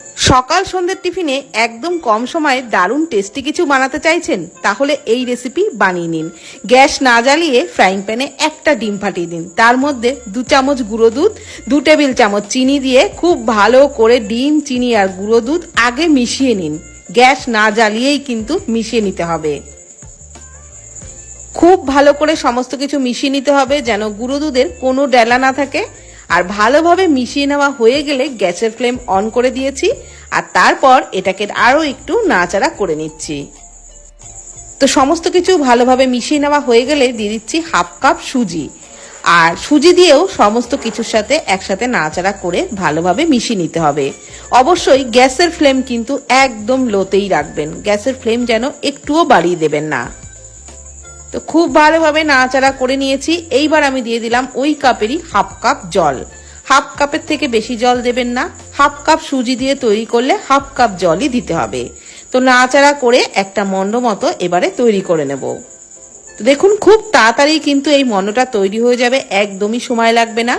সকাল সন্ধ্যের টিফিনে একদম কম সময়ে দারুণ টেস্টি কিছু বানাতে চাইছেন, তাহলে এই রেসিপি বানিয়ে নিন। গ্যাস না জ্বালিয়ে ফ্রাইং প্যানে একটা ডিম ফাটিয়ে দিন, তার মধ্যে 2 চামচ গুঁড়ো দুধ, 2 টেবিল চামচ চিনি দিয়ে খুব ভালো করে ডিম, চিনি আর গুঁড়ো দুধ আগে মিশিয়ে নিন। গ্যাস না জ্বালিয়েই কিন্তু মিশিয়ে নিতে হবে। খুব ভালো করে সমস্ত কিছু মিশিয়ে নিতে হবে যেন গুঁড়ো দুধের কোনো ডেলা না থাকে। আর ভালোভাবে মিশিয়ে নেওয়া হয়ে গেলে গ্যাসের ফ্লেম অন করে দিয়েছি, আর তারপর এটাকে আরও একটু নাড়াচাড়া করে নিচ্ছি। তো সমস্ত কিছু ভালোভাবে মিশিয়ে নেওয়া হয়ে গেলে দিয়ে দিচ্ছি 1/2 কাপ সুজি। আর সুজি দিয়েও সমস্ত কিছুর সাথে একসাথে নাড়াচাড়া করে ভালোভাবে মিশিয়ে নিতে হবে। অবশ্যই গ্যাসের ফ্লেম কিন্তু একদম লোতেই রাখবেন, গ্যাসের ফ্লেম যেন একটুও বাড়িয়ে দেবেন না। তো খুব ভালোভাবে নাড়াচাড়া করে নিয়েছি। এইবার আমি দিয়ে দিলাম ওই কাপেরই 1/2 কাপ জল। 1/2 কাপের থেকে বেশি জল দেবেন না, 1/2 কাপ সুজি দিয়ে তৈরি করলে 1/2 কাপ জলই দিতে হবে। তো নাড়াচাড়া করে একটা মন্ড মতো এবারে তৈরি করে নেব। তো দেখুন খুব তাড়াতাড়ি কিন্তু এই মন্ডটা তৈরি হয়ে যাবে, একদমই সময় লাগবে না।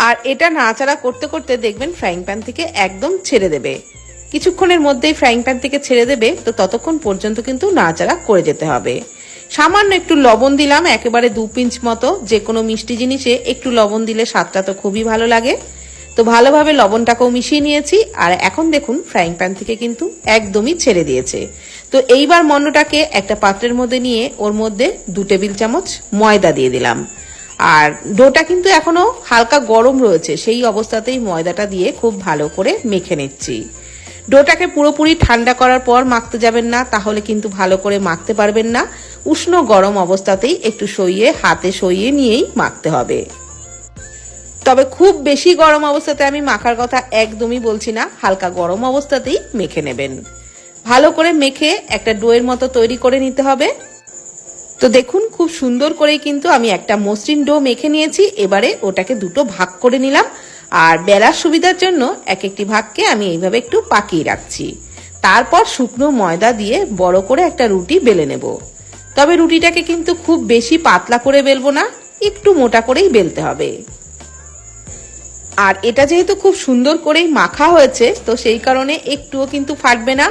আর এটা নাড়াচাড়া করতে করতে দেখবেন ফ্রাইং প্যান থেকে একদম ছেড়ে দেবে। কিছুক্ষণের মধ্যেই ফ্রাইং প্যান থেকে ছেড়ে দেবে, তো ততক্ষণ পর্যন্ত কিন্তু নাড়াচাড়া করে যেতে হবে। সামান্য একটু লবণ দিলাম, একেবারে 2 পিঞ্চ মতো। যে কোনো মিষ্টি জিনিসে একটু লবণ দিলে স্বাদটা তো খুবই ভালো লাগে। তো ভালোভাবে লবণটাকেও মিশিয়ে নিয়েছি। আর এখন দেখুন ফ্রাইং প্যান থেকে কিন্তু একদমই ছেড়ে দিয়েছে। তো এইবার মন্ডটাকে একটা পাত্রের মধ্যে নিয়ে ওর মধ্যে 2 টেবিল চামচ ময়দা দিয়ে দিলাম। আর ডোটা কিন্তু এখনো হালকা গরম রয়েছে, সেই অবস্থাতেই ময়দাটা দিয়ে খুব ভালো করে মেখে নিচ্ছি। ডোটাকে পুরোপুরি ঠান্ডা করার পর মাখতে যাবেন না, তাহলে কিন্তু ভালো করে মাখতে পারবেন না। উষ্ণ গরম অবস্থাতেই একটু সইয়ে হাতে সইয়ে নিয়েই মাখতে হবে। তবে খুব বেশি গরম অবস্থাতে আমি মাখার কথা একদমই বলছি না, হালকা গরম অবস্থাতেই মেখে নেবেন। ভালো করে মেখে একটা ডোয়ের মতো তৈরি করে নিতে হবে। তো দেখুন খুব সুন্দর করেই কিন্তু আমি একটা মসৃণ ডো মেখে নিয়েছি। এবারে ওটাকে 2টো ভাগ করে নিলাম। আর বেলার সুবিধার জন্য এক একটি ভাগকে আমি এইভাবে একটু পাকিয়ে রাখছি। তারপর শুকনো ময়দা দিয়ে বড় করে একটা রুটি বেলে নেব। তবে রুটিটাকে কিন্তু খুব বেশি পাতলা করে বেলবো না, একটু মোটা করেই বেলতে হবে। আর এটা যেহেতু খুব সুন্দর করেই মাখা হয়েছে, তো সেই কারণে একটুও কিন্তু ফাটবে না,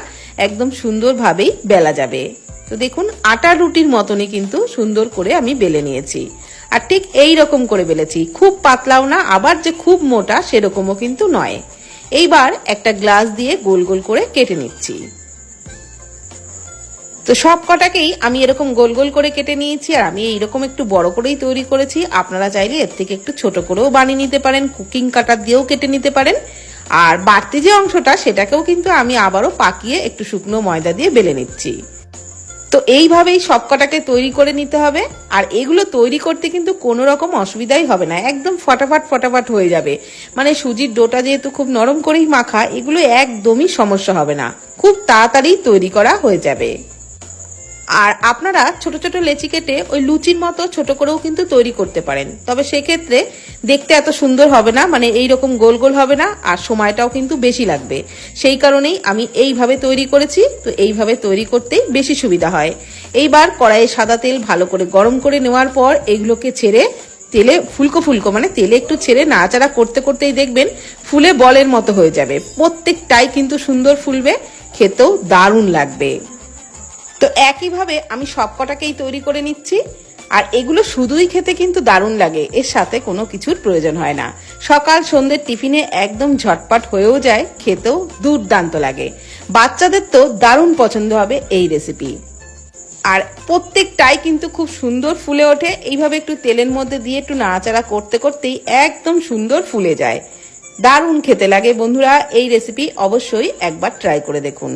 একদম সুন্দরভাবেই বেলা যাবে। তো দেখুন আটার রুটির মতনই কিন্তু সুন্দর করে আমি বেলে নিয়েছি। আর ঠিক এই রকম করে বেলেছি, খুব পাতলাও না আবার যে খুব মোটা সেরকমও কিন্তু নয়। এইবার একটা গ্লাস দিয়ে গোল গোল করে কেটে নিচ্ছি। তো সব কটাকেই আমি এরকম গোল গোল করে কেটে নিয়েছি। আর আমি এইরকম একটু বড় করেই তৈরি করেছি, আপনারা চাইলে এর থেকে একটু ছোট করেও বানিয়ে নিতে পারেন, কুকিং কাটার দিয়েও কেটে নিতে পারেন। আর বাড়তি যে অংশটা সেটাকেও কিন্তু আমি আবারও পাকিয়ে একটু শুকনো ময়দা দিয়ে বেলে নিচ্ছি। তো এইভাবেই সবকটাকে তৈরি করে নিতে হবে। আর এগুলো তৈরি করতে কিন্তু কোনো রকম অসুবিধাই হবে না, একদম ফটাফট ফটাফট হয়ে যাবে। মানে সুজির ডোটা যেহেতু খুব নরম করেই মাখা, এগুলো একদমই সমস্যা হবে না, খুব তাড়াতাড়ি তৈরি করা হয়ে যাবে। আর আপনারা ছোট ছোট লেচি কেটে ওই লুচির মতো ছোট করেও কিন্তু তৈরি করতে পারেন, তবে সেক্ষেত্রে দেখতে এত সুন্দর হবে না, মানে এইরকম গোল গোল হবে না, আর সময়টাও কিন্তু বেশি লাগবে। সেই কারণেই আমি এইভাবে তৈরি করেছি। তো এইভাবে তৈরি করতেই বেশি সুবিধা হয়। এইবার কড়াইয়ে সাদা তেল ভালো করে গরম করে নেওয়ার পর এগুলোকে ছেড়ে তেলে ফুলকো ফুলকো, মানে তেলে একটু ছেড়ে নাড়াচাড়া করতে করতেই দেখবেন ফুলে বলের মতো হয়ে যাবে। প্রত্যেকটাই কিন্তু সুন্দর ফুলবে, খেতেও দারুণ লাগবে। তো একইভাবে আমি সবকটাকেই তৈরি করে নিচ্ছি। আর এগুলো শুধুই খেতে কিন্তু দারুণ লাগে, এর সাথে কোনো কিছুর প্রয়োজন হয় না। সকাল সন্ধ্যের টিফিনে একদম ঝটপট হয়েও যায়, খেতেও দুর্দান্ত লাগে। বাচ্চাদের তো দারুণ পছন্দ হবে এই রেসিপি। আর প্রত্যেকটাই কিন্তু খুব সুন্দর ফুলে ওঠে। এইভাবে একটু তেলের মধ্যে দিয়ে একটু নাড়াচাড়া করতে করতেই একদম সুন্দর ফুলে যায়, দারুণ খেতে লাগে। বন্ধুরা এই রেসিপি অবশ্যই একবার ট্রাই করে দেখুন।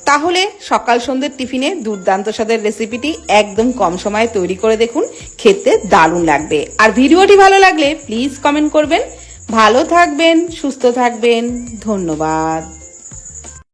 তাহলে সকাল সন্ধ্যের টিফিনে দুর্দান্ত স্বাদের রেসিপিটি একদম কম সময়ে তৈরি করে দেখুন, খেতে দারুণ লাগবে। আর ভিডিওটি ভালো লাগলে প্লিজ কমেন্ট করবেন। ভালো থাকবেন, সুস্থ থাকবেন, ধন্যবাদ।